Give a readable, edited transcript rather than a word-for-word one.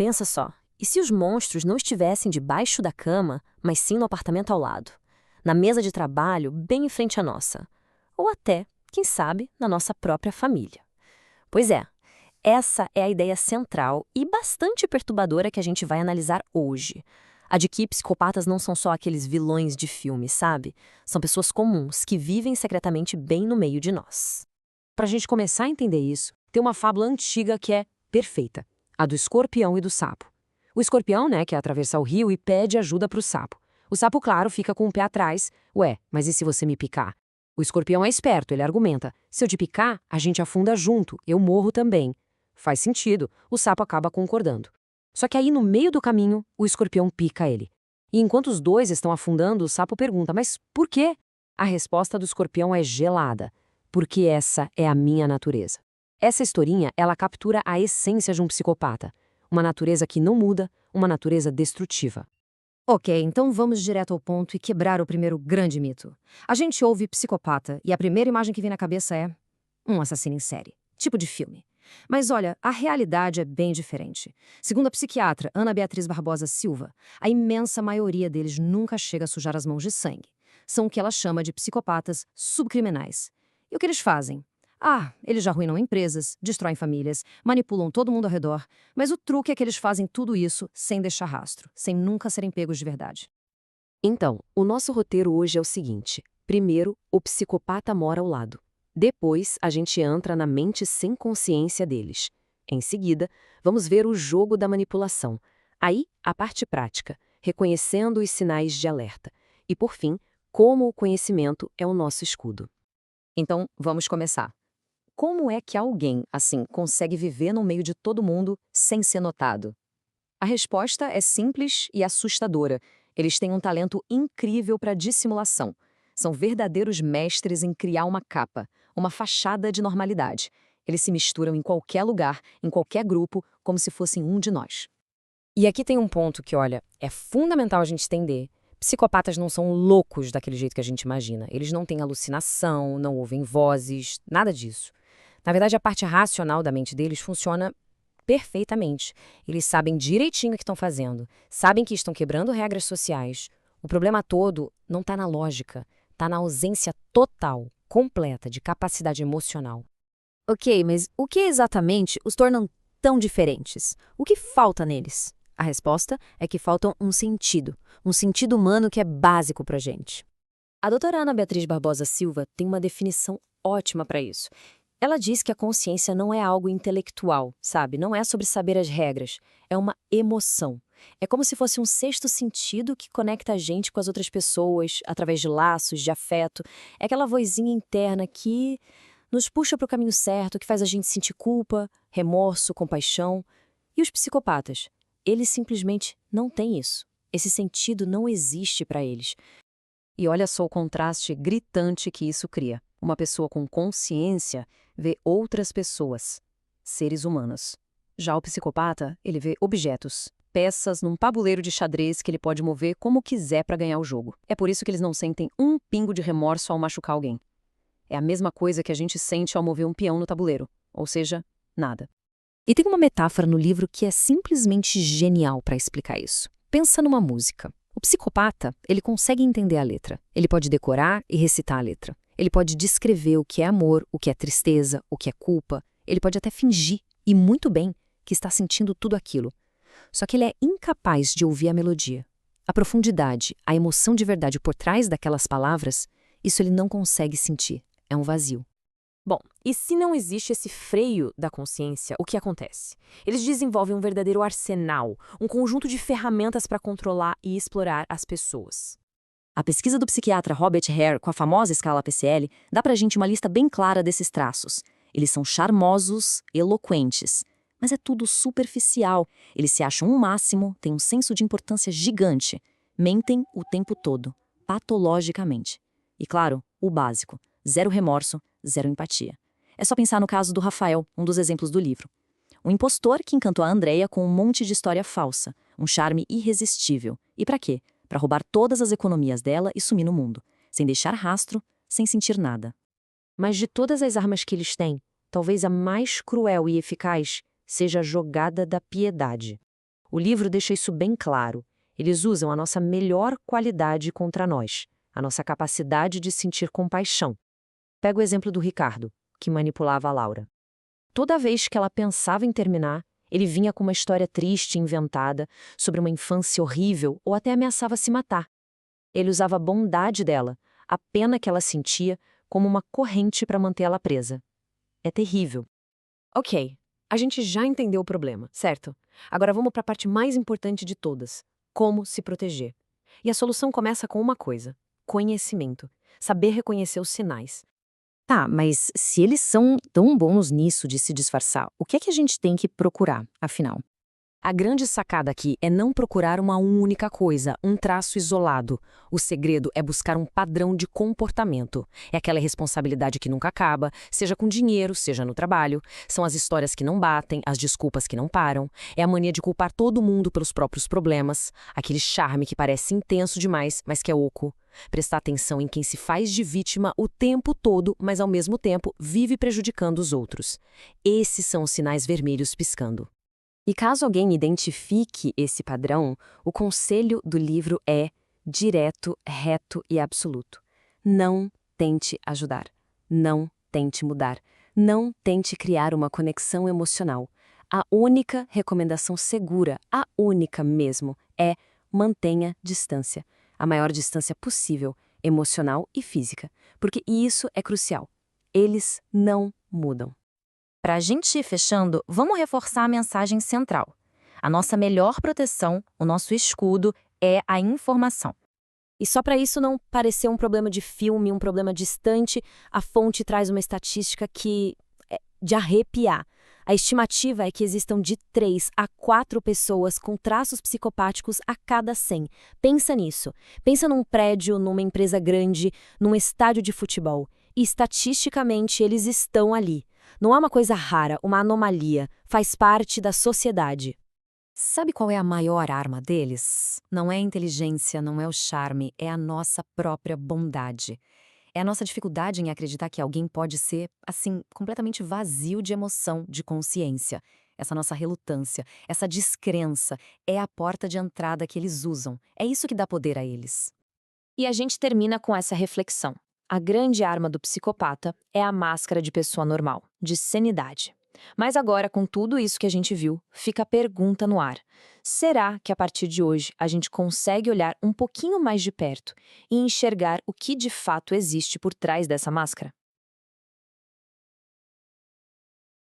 pensa só. E se os monstros não estivessem debaixo da cama, mas sim no apartamento ao lado? Na mesa de trabalho, bem em frente à nossa? Ou até, quem sabe, na nossa própria família? Pois é, essa é a ideia central e bastante perturbadora que a gente vai analisar hoje. A de que psicopatas não são só aqueles vilões de filme, sabe? São pessoas comuns que vivem secretamente bem no meio de nós. Para a gente começar a entender isso, tem uma fábula antiga que é perfeita, a do escorpião e do sapo. O escorpião, quer atravessar o rio e pede ajuda para o sapo. O sapo, claro, fica com o pé atrás. Ué, mas e se você me picar? O escorpião é esperto, ele argumenta. Se eu te picar, a gente afunda junto, eu morro também. Faz sentido, o sapo acaba concordando. Só que aí, no meio do caminho, o escorpião pica ele. E enquanto os dois estão afundando, o sapo pergunta, mas por quê? A resposta do escorpião é gelada. Porque essa é a minha natureza. Essa historinha, ela captura a essência de um psicopata. Uma natureza que não muda, uma natureza destrutiva. Ok, então vamos direto ao ponto e quebrar o primeiro grande mito. A gente ouve psicopata e a primeira imagem que vem na cabeça é um assassino em série, tipo de filme. Mas olha, a realidade é bem diferente. Segundo a psiquiatra Ana Beatriz Barbosa Silva, a imensa maioria deles nunca chega a sujar as mãos de sangue. São o que ela chama de psicopatas subcriminais. E o que eles fazem? Eles já arruinam empresas, destroem famílias, manipulam todo mundo ao redor, mas o truque é que eles fazem tudo isso sem deixar rastro, sem nunca serem pegos de verdade. Então, o nosso roteiro hoje é o seguinte. Primeiro, o psicopata mora ao lado. Depois, a gente entra na mente sem consciência deles. Em seguida, vamos ver o jogo da manipulação. Aí, a parte prática, reconhecendo os sinais de alerta. E, por fim, como o conhecimento é o nosso escudo. Então, vamos começar. Como é que alguém, assim, consegue viver no meio de todo mundo sem ser notado? A resposta é simples e assustadora. Eles têm um talento incrível para dissimulação. São verdadeiros mestres em criar uma capa, uma fachada de normalidade. Eles se misturam em qualquer lugar, em qualquer grupo, como se fossem um de nós. E aqui tem um ponto que, olha, é fundamental a gente entender. Psicopatas não são loucos daquele jeito que a gente imagina. Eles não têm alucinação, não ouvem vozes, nada disso. Na verdade, a parte racional da mente deles funciona perfeitamente. Eles sabem direitinho o que estão fazendo, sabem que estão quebrando regras sociais. O problema todo não está na lógica, está na ausência total, completa de capacidade emocional. Ok, mas o que exatamente os tornam tão diferentes? O que falta neles? A resposta é que falta um sentido humano que é básico pra gente. A doutora Ana Beatriz Barbosa Silva tem uma definição ótima para isso. Ela diz que a consciência não é algo intelectual, sabe? Não é sobre saber as regras. É uma emoção. É como se fosse um sexto sentido que conecta a gente com as outras pessoas, através de laços, de afeto. É aquela vozinha interna que nos puxa para o caminho certo, que faz a gente sentir culpa, remorso, compaixão. E os psicopatas? Eles simplesmente não têm isso. Esse sentido não existe para eles. E olha só o contraste gritante que isso cria. Uma pessoa com consciência vê outras pessoas, seres humanos. Já o psicopata, ele vê objetos, peças num tabuleiro de xadrez que ele pode mover como quiser para ganhar o jogo. É por isso que eles não sentem um pingo de remorso ao machucar alguém. É a mesma coisa que a gente sente ao mover um peão no tabuleiro, ou seja, nada. E tem uma metáfora no livro que é simplesmente genial para explicar isso. Pensa numa música. O psicopata, ele consegue entender a letra. Ele pode decorar e recitar a letra. Ele pode descrever o que é amor, o que é tristeza, o que é culpa. Ele pode até fingir, e muito bem, que está sentindo tudo aquilo. Só que ele é incapaz de ouvir a melodia. A profundidade, a emoção de verdade por trás daquelas palavras, isso ele não consegue sentir. É um vazio. Bom, e se não existe esse freio da consciência, o que acontece? Eles desenvolvem um verdadeiro arsenal, um conjunto de ferramentas para controlar e explorar as pessoas. A pesquisa do psiquiatra Robert Hare com a famosa escala PCL dá pra gente uma lista bem clara desses traços. Eles são charmosos, eloquentes, mas é tudo superficial. Eles se acham um máximo, têm um senso de importância gigante, mentem o tempo todo, patologicamente. E claro, o básico, zero remorso, zero empatia. É só pensar no caso do Rafael, um dos exemplos do livro. Um impostor que encantou a Andrea com um monte de história falsa, um charme irresistível. E pra quê? Pra roubar todas as economias dela e sumir no mundo, sem deixar rastro, sem sentir nada. Mas de todas as armas que eles têm, talvez a mais cruel e eficaz seja a jogada da piedade. O livro deixa isso bem claro. Eles usam a nossa melhor qualidade contra nós, a nossa capacidade de sentir compaixão. Pega o exemplo do Ricardo, que manipulava a Laura. Toda vez que ela pensava em terminar, ele vinha com uma história triste inventada sobre uma infância horrível ou até ameaçava se matar. Ele usava a bondade dela, a pena que ela sentia, como uma corrente para manter ela presa. É terrível. Ok, a gente já entendeu o problema, certo? Agora vamos para a parte mais importante de todas: como se proteger. E a solução começa com uma coisa: conhecimento. Saber reconhecer os sinais. Tá, mas se eles são tão bons nisso de se disfarçar, o que é que a gente tem que procurar, afinal? A grande sacada aqui é não procurar uma única coisa, um traço isolado. O segredo é buscar um padrão de comportamento. É aquela responsabilidade que nunca acaba, seja com dinheiro, seja no trabalho. São as histórias que não batem, as desculpas que não param. É a mania de culpar todo mundo pelos próprios problemas. Aquele charme que parece intenso demais, mas que é oco. Prestar atenção em quem se faz de vítima o tempo todo, mas ao mesmo tempo vive prejudicando os outros. Esses são os sinais vermelhos piscando. E caso alguém identifique esse padrão, o conselho do livro é direto, reto e absoluto. Não tente ajudar. Não tente mudar. Não tente criar uma conexão emocional. A única recomendação segura, a única mesmo, é mantenha distância. A maior distância possível, emocional e física. Porque isso é crucial. Eles não mudam. Para a gente ir fechando, vamos reforçar a mensagem central. A nossa melhor proteção, o nosso escudo, é a informação. E só para isso não parecer um problema de filme, um problema distante, a fonte traz uma estatística que é de arrepiar. A estimativa é que existam de 3 a 4 pessoas com traços psicopáticos a cada 100. Pensa nisso. Pensa num prédio, numa empresa grande, num estádio de futebol. E estatisticamente eles estão ali. Não é uma coisa rara, uma anomalia. Faz parte da sociedade. Sabe qual é a maior arma deles? Não é a inteligência, não é o charme, é a nossa própria bondade. É a nossa dificuldade em acreditar que alguém pode ser, assim, completamente vazio de emoção, de consciência. Essa nossa relutância, essa descrença, é a porta de entrada que eles usam. É isso que dá poder a eles. E a gente termina com essa reflexão. A grande arma do psicopata é a máscara de pessoa normal, de sanidade. Mas agora, com tudo isso que a gente viu, fica a pergunta no ar. Será que a partir de hoje a gente consegue olhar um pouquinho mais de perto e enxergar o que de fato existe por trás dessa máscara?